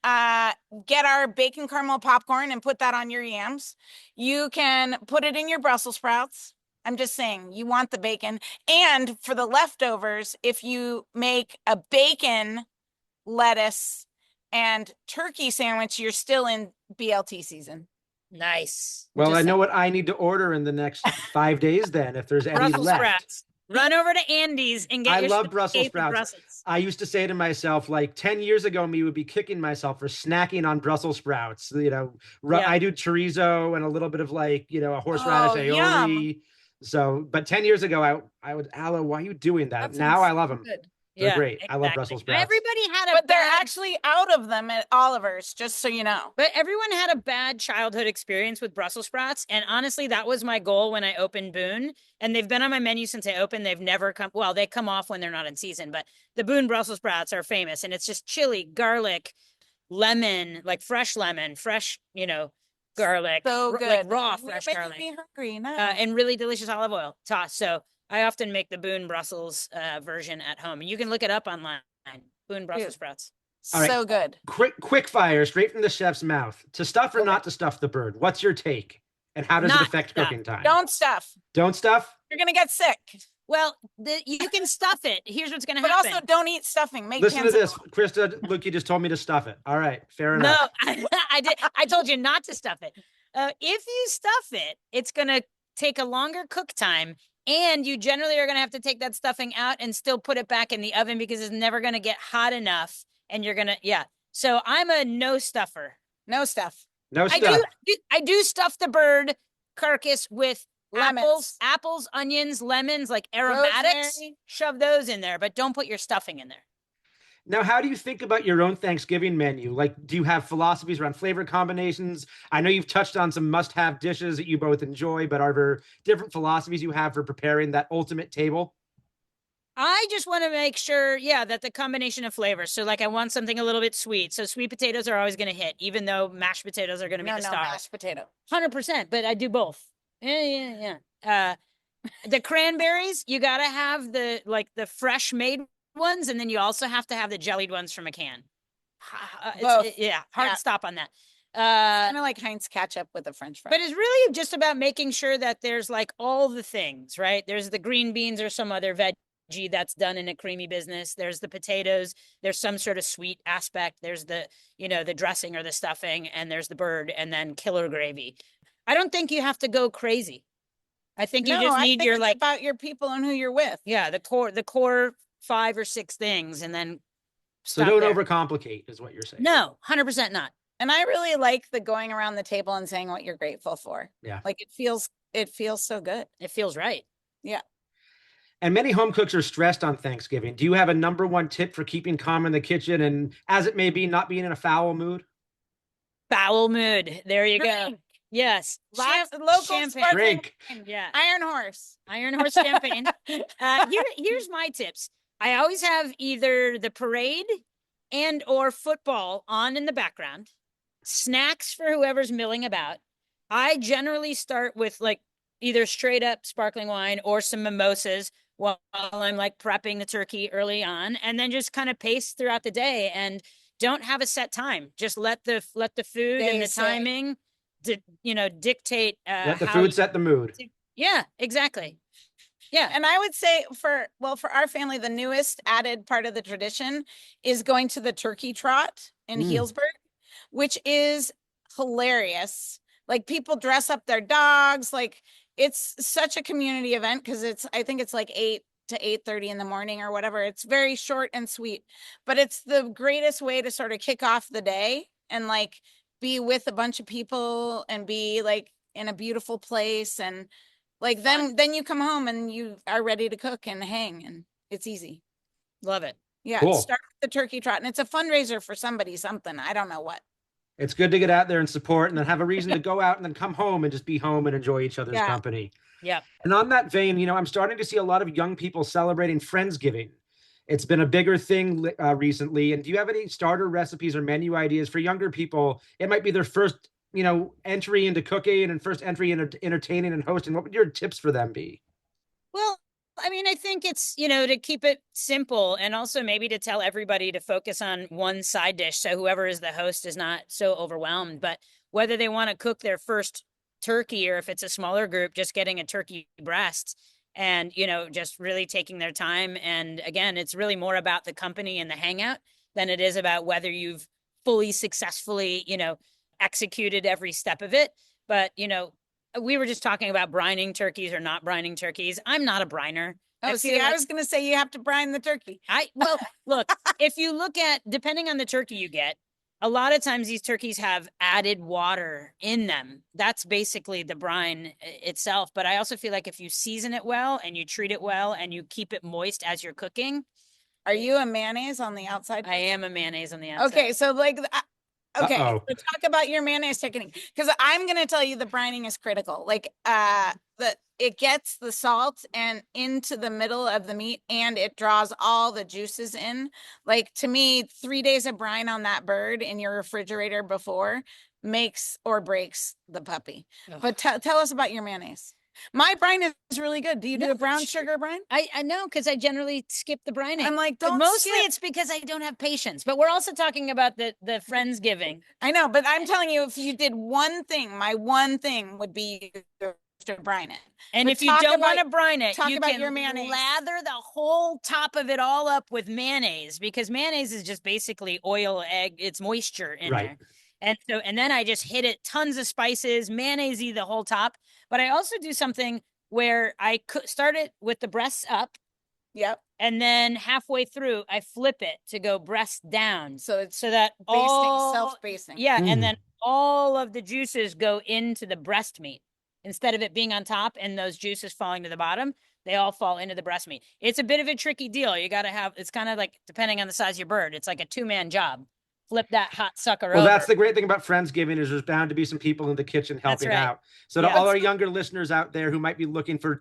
get our bacon caramel popcorn and put that on your yams. You can put it in your Brussels sprouts. I'm just saying, you want the bacon. And for the leftovers, if you make a bacon, lettuce, and turkey sandwich, you're still in BLT season. Nice. Well, I know what I need to order in the next 5 days then, if there's any Brussels left. Sprouts. Run over to Andy's and get I love Brussels sprouts. Brussels. I used to say to myself, like 10 years ago, me would be kicking myself for snacking on Brussels sprouts. You know, I do chorizo and a little bit of like, you know, a horseradish aioli. Yum. So, but 10 years ago, I would, Aloe, why are you doing that? Now I love them. Good. They're great. Exactly. I love Brussels sprouts. Everybody had but they're actually out of them at Oliver's, just so you know. But everyone had a bad childhood experience with Brussels sprouts. And honestly, that was my goal when I opened Boone. And they've been on my menu since I opened. They've never come. Well, they come off when they're not in season. But the Boone Brussels sprouts are famous. And it's just chili, garlic, lemon, like fresh lemon, fresh, you know, garlic. So good. Like raw fresh garlic. Me hungry now. And really delicious olive oil toss. So I often make the Boone Brussels version at home. And you can look it up online. Boone Brussels sprouts. Right. So good. Quick fire, straight from the chef's mouth. To stuff or not to stuff the bird? What's your take? And how does it affect cooking time? Don't stuff. Don't stuff? You're going to get sick. Well, you can stuff it. Here's what's going to happen. But also don't eat stuffing. Listen to this. Crista Luedtke just told me to stuff it. All right. Fair enough. No, I did. I told you not to stuff it. If you stuff it, it's going to take a longer cook time. And you generally are going to have to take that stuffing out and still put it back in the oven because it's never going to get hot enough. And you're going to, So I'm a no stuffer. No stuff. No stuff. I do stuff the bird carcass with lemons. apples, onions, lemons, like aromatics. Rosemary. Shove those in there, but don't put your stuffing in there. Now, how do you think about your own Thanksgiving menu? Like, do you have philosophies around flavor combinations? I know you've touched on some must-have dishes that you both enjoy, but are there different philosophies you have for preparing that ultimate table? I just want to make sure, that the combination of flavors. So, like, I want something a little bit sweet. So, sweet potatoes are always going to hit, even though mashed potatoes are going to be the star. Mashed potato. 100%, but I do both. Yeah. The cranberries, you got to have the fresh made ones, and then you also have to have the jellied ones from a can. Hard stop on that. Kind of like Heinz ketchup with a French fry. But it's really just about making sure that there's like all the things, right? There's the green beans or some other veggie that's done in a creamy business. There's the potatoes. There's some sort of sweet aspect. There's the, the dressing or the stuffing, and there's the bird, and then killer gravy. I don't think you have to go crazy. I think you just need your about your people and who you're with. Yeah, the core 5 or 6 things, and then so don't overcomplicate is what you're saying. No, 100% not. And I really like the going around the table and saying what you're grateful for. Yeah. Like it feels so good. It feels right. Yeah. And many home cooks are stressed on Thanksgiving. Do you have a number one tip for keeping calm in the kitchen and, as it may be, not being in a foul mood? Foul mood. There you go. Yes. Local champagne. Drink. Yeah. Iron Horse champagne. Here's my tips. I always have either the parade and or football on in the background, snacks for whoever's milling about. I generally start with like either straight up sparkling wine or some mimosas while I'm like prepping the turkey early on, and then just kind of pace throughout the day and don't have a set time. Just let the food and the timing dictate Let the how food set the mood. Yeah, exactly. Yeah. And I would say for our family, the newest added part of the tradition is going to the turkey trot in Healdsburg, which is hilarious. Like people dress up their dogs. Like it's such a community event because I think it's like 8 to 8:30 in the morning or whatever. It's very short and sweet, but it's the greatest way to sort of kick off the day and like be with a bunch of people and be like in a beautiful place. And like then you come home and you are ready to cook and hang, and it's easy. Love it. Yeah. Cool. Start with the turkey trot, and it's a fundraiser for something. I don't know what. It's good to get out there and support and then have a reason to go out and then come home and just be home and enjoy each other's company. Yeah. And on that vein, I'm starting to see a lot of young people celebrating Friendsgiving. It's been a bigger thing recently. And do you have any starter recipes or menu ideas for younger people? It might be their first, entry into cooking and first entry into entertaining and hosting. What would your tips for them be? Well, I mean, I think it's, to keep it simple and also maybe to tell everybody to focus on one side dish. So whoever is the host is not so overwhelmed, but whether they want to cook their first turkey or if it's a smaller group, just getting a turkey breast and, just really taking their time. And again, it's really more about the company and the hangout than it is about whether you've fully successfully, executed every step of it. But, we were just talking about brining turkeys or not brining turkeys. I'm not a briner. I was going to say you have to brine the turkey. Well, look, if you look at, depending on the turkey you get, a lot of times these turkeys have added water in them. That's basically the brine itself. But I also feel like if you season it well and you treat it well and you keep it moist as you're cooking. Are you a mayonnaise on the outside? I am a mayonnaise on the outside. Okay, so like... Okay, so talk about your mayonnaise technique, because I'm going to tell you the brining is critical. Like it gets the salt and into the middle of the meat, and it draws all the juices in. Like to me, 3 days of brine on that bird in your refrigerator before makes or breaks the puppy. Ugh. But tell us about your mayonnaise. My brine is really good. Do you do a brown sugar brine? I know, because I generally skip the brining. I'm like, mostly it's because I don't have patience. But we're also talking about the Friendsgiving. I know, but I'm telling you, if you did one thing, my one thing would be to brine it. And but if you don't want to brine it, you about can your mayonnaise. Lather the whole top of it all up with mayonnaise, because mayonnaise is just basically oil, egg, it's moisture in there. And then I just hit it, tons of spices, mayonnaise the whole top. But I also do something where I start it with the breasts up. Yep. And then halfway through, I flip it to go breast down. So that self-basting. Yeah. And then all of the juices go into the breast meat instead of it being on top and those juices falling to the bottom. They all fall into the breast meat. It's a bit of a tricky deal. You got to it's kind of like, depending on the size of your bird, it's like a 2-man job. Flip that hot sucker over. Well, that's the great thing about Friendsgiving is there's bound to be some people in the kitchen helping out. So to all our younger listeners out there who might be looking for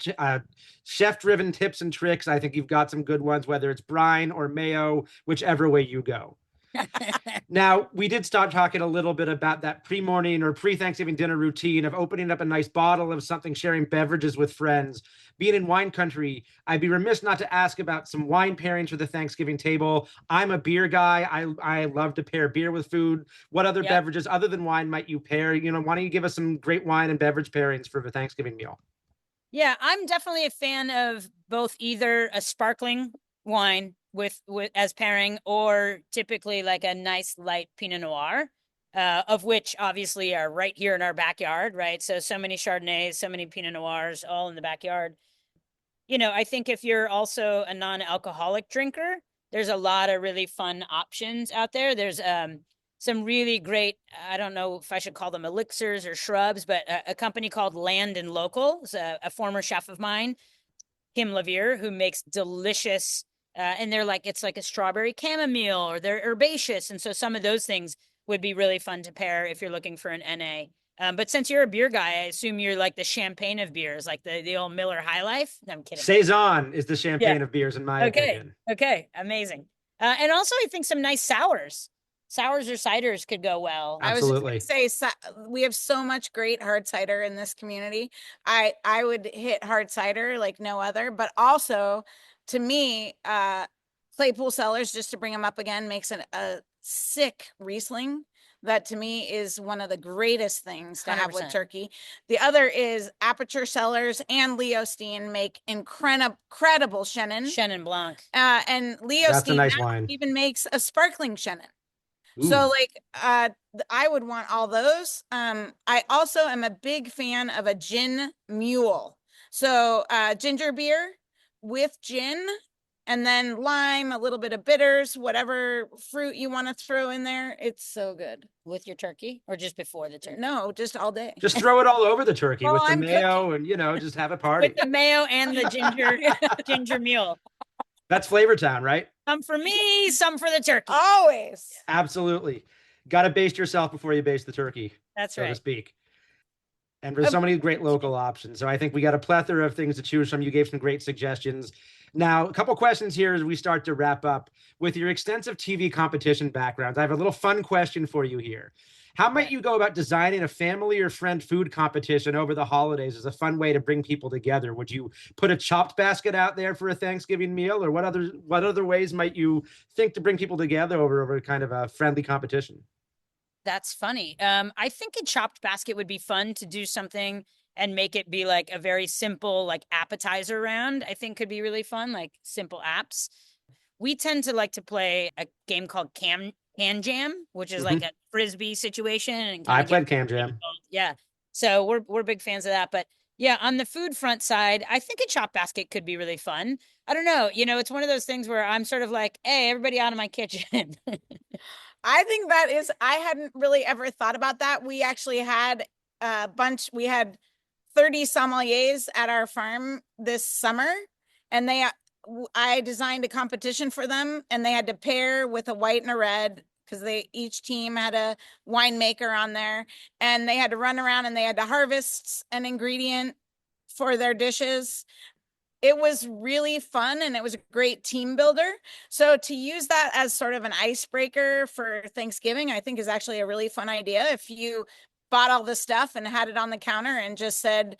chef-driven tips and tricks, I think you've got some good ones, whether it's brine or mayo, whichever way you go. Now, we did start talking a little bit about that pre-morning or pre-Thanksgiving dinner routine of opening up a nice bottle of something, sharing beverages with friends. Being in wine country, I'd be remiss not to ask about some wine pairings for the Thanksgiving table. I'm a beer guy. I love to pair beer with food. What other beverages other than wine might you pair? Why don't you give us some great wine and beverage pairings for the Thanksgiving meal? Yeah, I'm definitely a fan of both either a sparkling wine with as pairing, or typically like a nice light Pinot Noir, of which obviously are right here in our backyard, right? So many Chardonnays, so many Pinot Noirs, all in the backyard. I think if you're also a non-alcoholic drinker, there's a lot of really fun options out there. There's some really great, I don't know if I should call them elixirs or shrubs, but a company called Land and Local. It's a former chef of mine, Kim Levere, who makes delicious, and it's like a strawberry chamomile, or they're herbaceous. And so some of those things would be really fun to pair if you're looking for an NA. But since you're a beer guy, I assume you're like the champagne of beers, like the old Miller High Life. No, I'm kidding. Saison is the champagne of beers, in my opinion. Okay, amazing. And also I think some nice sours or ciders could go well. I was just Absolutely. gonna say, we have so much great hard cider in this community. I would hit hard cider like no other, but also to me, Claypool Cellars, just to bring them up again, makes a sick Riesling that to me is one of the greatest things to have with 100%. turkey. The other is Aperture Cellars and Leo Steen make incredible Chenin. Chenin Blanc. And Leo That's a Steen nice now wine. even makes a sparkling Chenin. Ooh. So like I would want all those. I also am a big fan of a gin mule. So ginger beer with gin and then lime, a little bit of bitters, whatever fruit you want to throw in there. It's so good. With your turkey or just before the turkey? No, just all day. Just throw it all over the turkey Well, with the I'm mayo and, just have a party. With the mayo and the ginger mule. That's Flavor Town, right? Some for me, some for the turkey. Always. Absolutely. Got to baste yourself before you baste the turkey. That's so right. to speak. And there's so many great local options. So I think we got a plethora of things to choose from. You gave some great suggestions. Now, a couple questions here as we start to wrap up. With your extensive TV competition backgrounds, I have a little fun question for you here. How might you go about designing a family or friend food competition over the holidays as a fun way to bring people together? Would you put a chopped basket out there for a Thanksgiving meal, or what other ways might you think to bring people together over kind of a friendly competition? That's funny. I think a chopped basket would be fun to do something and make it be like a very simple like appetizer round. I think could be really fun, like simple apps. We tend to like to play a game called Can Jam, which is like a frisbee situation. And I played Cam Jam. Yeah. So we're big fans of that. But yeah, on the food front side, I think a chopped basket could be really fun. I don't know. It's one of those things where I'm sort of like, hey, everybody out of my kitchen. I think that is, I hadn't really ever thought about that. We actually had we had 30 sommeliers at our farm this summer, and I designed a competition for them, and they had to pair with a white and a red because each team had a winemaker on there, and they had to run around and they had to harvest an ingredient for their dishes. It was really fun and it was a great team builder. So to use that as sort of an icebreaker for Thanksgiving, I think is actually a really fun idea. If you bought all this stuff and had it on the counter and just said,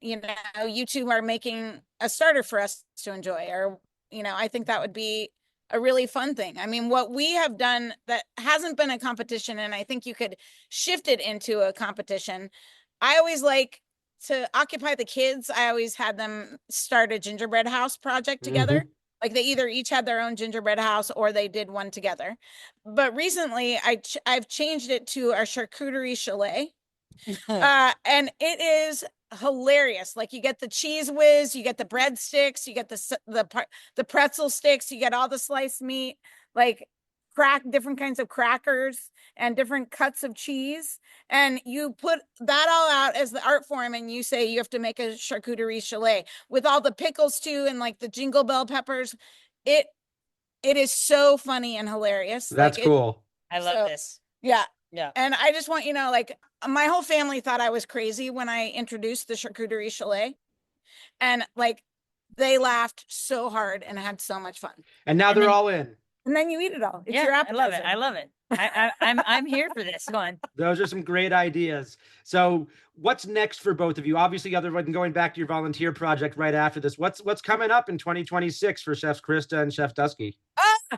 you two are making a starter for us to enjoy, or, I think that would be a really fun thing. I mean, what we have done that hasn't been a competition, and I think you could shift it into a competition. I always like to occupy the kids. I always had them start a gingerbread house project together. Like they either each had their own gingerbread house or they did one together. But recently I've changed it to our charcuterie chalet. And it is hilarious. Like you get the cheese whiz, you get the breadsticks, you get the pretzel sticks, you get all the sliced meat, like different kinds of crackers and different cuts of cheese, and you put that all out as the art form, and you say you have to make a charcuterie chalet with all the pickles too, and like the jingle bell peppers. It is so funny and hilarious. That's cool. I love this. Yeah. Yeah. And I just want, like my whole family thought I was crazy when I introduced the charcuterie chalet, and like they laughed so hard and had so much fun. And now they're all in. And then you eat it all. It's yeah, your appetizer. I love it. I'm here for this. Go on. Those are some great ideas. So what's next for both of you? Obviously, other than going back to your volunteer project right after this, what's coming up in 2026 for Chefs Crista and Chef Duskie?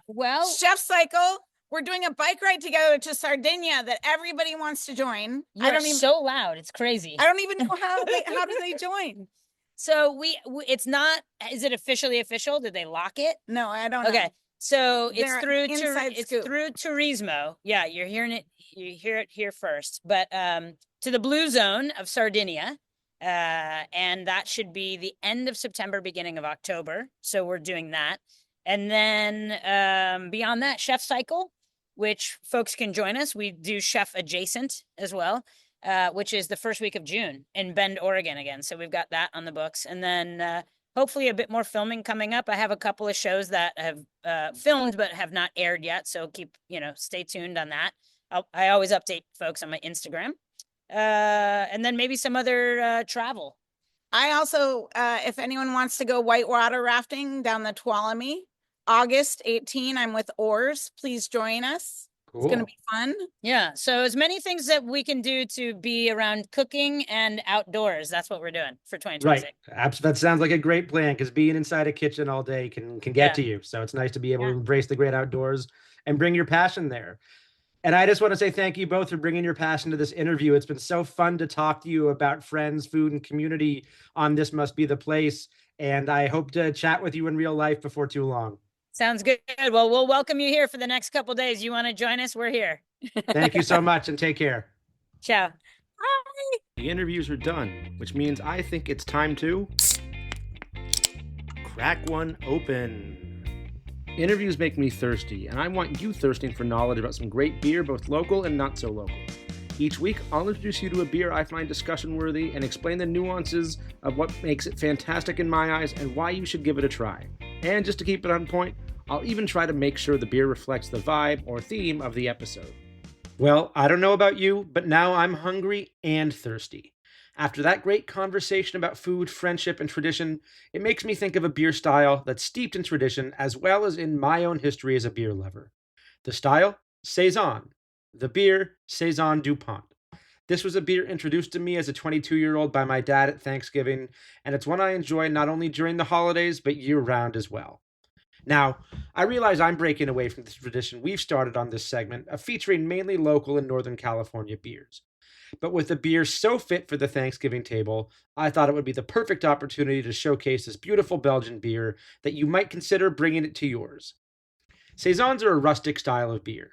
Well, Chef Cycle. We're doing a bike ride together to Sardinia that everybody wants to join. You're so loud. It's crazy. I don't even know how do they join? So it's not, is it officially official? Did they lock it? No, I don't know. Okay. So They're it's through Turismo. Yeah, you hear it here first. But to the Blue Zone of Sardinia. And that should be the end of September, beginning of October. So we're doing that. And then beyond that, Chef Cycle, which folks can join us. We do Chef Adjacent as well, which is the first week of June in Bend, Oregon again. So we've got that on the books. And then hopefully a bit more filming coming up. I have a couple of shows that have filmed but have not aired yet. So stay tuned on that. I always update folks on my Instagram. And then maybe some other travel. I also, if anyone wants to go whitewater rafting down the Tuolumne, August 18, I'm with Oars. Please join us. It's going to be fun. Yeah. So as many things that we can do to be around cooking and outdoors. That's what we're doing for 2026. Right. That sounds like a great plan, because being inside a kitchen all day can get to you. So it's nice to be able to embrace the great outdoors and bring your passion there. And I just want to say thank you both for bringing your passion to this interview. It's been so fun to talk to you about friends, food, and community on This Must Be the Place. And I hope to chat with you in real life before too long. Sounds good. Well, we'll welcome you here for the next couple of days. You want to join us? We're here. Thank you so much, and take care. Ciao. Bye. The interviews are done, which means I think it's time to crack one open. Interviews make me thirsty, and I want you thirsting for knowledge about some great beer, both local and not so local. Each week, I'll introduce you to a beer I find discussion-worthy and explain the nuances of what makes it fantastic in my eyes and why you should give it a try. And just to keep it on point, I'll even try to make sure the beer reflects the vibe or theme of the episode. Well, I don't know about you, but now I'm hungry and thirsty. After that great conversation about food, friendship, and tradition, it makes me think of a beer style that's steeped in tradition as well as in my own history as a beer lover. The style? Saison. The beer, Saison DuPont. This was a beer introduced to me as a 22-year-old by my dad at Thanksgiving, and it's one I enjoy not only during the holidays, but year-round as well. Now, I realize I'm breaking away from the tradition we've started on this segment of featuring mainly local and Northern California beers. But with a beer so fit for the Thanksgiving table, I thought it would be the perfect opportunity to showcase this beautiful Belgian beer that you might consider bringing it to yours. Saisons are a rustic style of beer.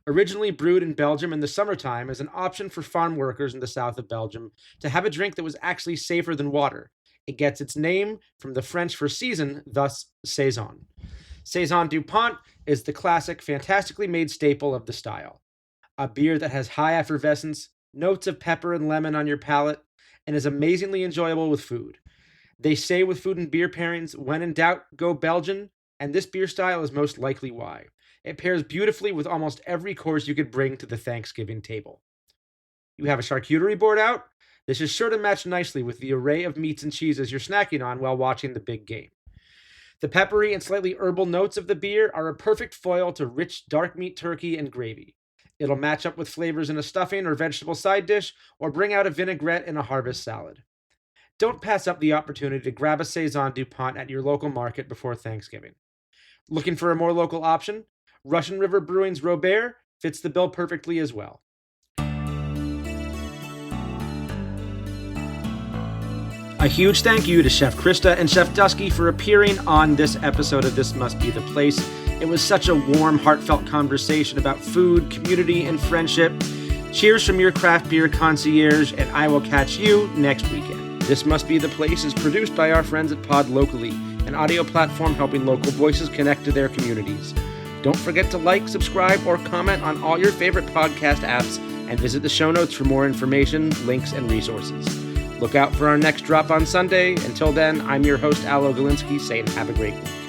Originally brewed in Belgium in the summertime as an option for farm workers in the south of Belgium to have a drink that was actually safer than water. It gets its name from the French for season, thus Saison. Saison DuPont is the classic, fantastically made staple of the style. A beer that has high effervescence, notes of pepper and lemon on your palate, and is amazingly enjoyable with food. They say with food and beer pairings, when in doubt, go Belgian, and this beer style is most likely why. It pairs beautifully with almost every course you could bring to the Thanksgiving table. You have a charcuterie board out? This is sure to match nicely with the array of meats and cheeses you're snacking on while watching the big game. The peppery and slightly herbal notes of the beer are a perfect foil to rich dark meat turkey and gravy. It'll match up with flavors in a stuffing or vegetable side dish, or bring out a vinaigrette in a harvest salad. Don't pass up the opportunity to grab a Saison DuPont at your local market before Thanksgiving. Looking for a more local option? Russian River Brewing's Robert fits the bill perfectly as well. A huge thank you to Chef Crista and Chef Duskie for appearing on this episode of This Must Be the Place. It was such a warm, heartfelt conversation about food, community, and friendship. Cheers from your craft beer concierge, and I will catch you next weekend. This Must Be the Place is produced by our friends at Pod Locally, an audio platform helping local voices connect to their communities. Don't forget to like, subscribe, or comment on all your favorite podcast apps, and visit the show notes for more information, links, and resources. Look out for our next drop on Sunday. Until then, I'm your host, Alo Galinsky, saying have a great week.